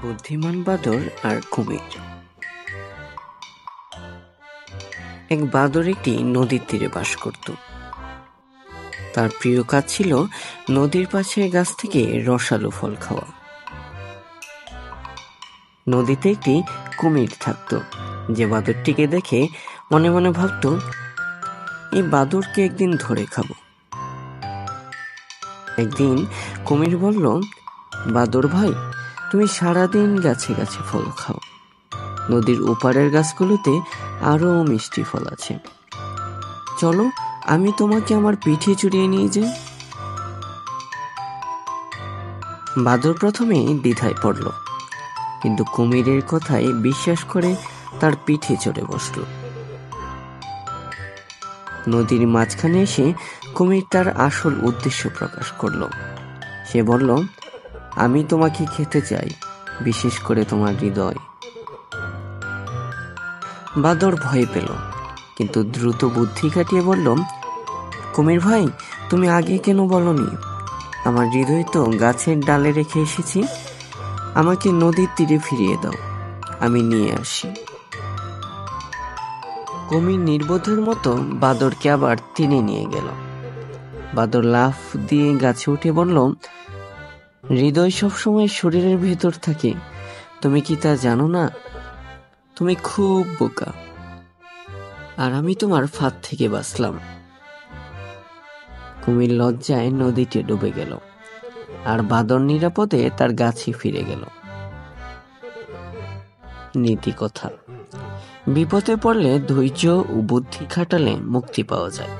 বুদ্ধিমান বাঁদর আর কুমির। এক বাঁদর একটি নদীর তীরে বাস করত। তার প্রিয় কাজ ছিল নদীর পাশের গাছ থেকে রসালো ফল খাওয়া। নদীতে একটি কুমির থাকত, যে বাঁদরটিকে দেখে মনে মনে ভাবত, এই বাঁদরকে একদিন ধরে খাবো। একদিন কুমির বলল, বাঁদর ভাই, তুমি সারাদিন গাছে গাছে ফল খাও, নদীর ওপারের গাছগুলোতে আরো মিষ্টি ফল আছে, চলো আমি তোমাকে আমার পিঠে চড়িয়ে নিয়ে যাই। বাঁদর প্রথমে দ্বিধায় পড়ল, কিন্তু কুমিরের কথায় বিশ্বাস করে তার পিঠে চড়ে বসল। নদীর মাঝখানে এসে কুমির তার আসল উদ্দেশ্য প্রকাশ করল। সে বলল, আমি তোমাকে খেতে চাই, বিশেষ করে তোমার হৃদয়। বাঁদর ভয় পেল, কিন্তু দ্রুত বুদ্ধি কাটিয়ে বলল, কুমির ভাই, তুমি আগে কেন বলনি? আমার হৃদয় তো গাছের ডালে রেখে এসেছি, আমাকে নদীর তীরে ফিরিয়ে দাও, আমি নিয়ে আসি। কুমির নির্বোধের মতো বাঁদরকে আবার টেনে নিয়ে গেল। বাঁদর লাফ দিয়ে গাছে উঠে বলল, হৃদয় সবসময় শরীরের ভেতর থাকে, তুমি কি তা জানো না? তুমি খুব বোকা, আর আমি তোমার ফাঁদ থেকে বাঁচলাম। কুমির লজ্জায় নদীতে ডুবে গেল, আর বাঁদর নিরাপদে তার গাছে ফিরে গেল। নীতি কথা: বিপদে পড়লে ধৈর্য ও বুদ্ধি খাটালে মুক্তি পাওয়া যায়।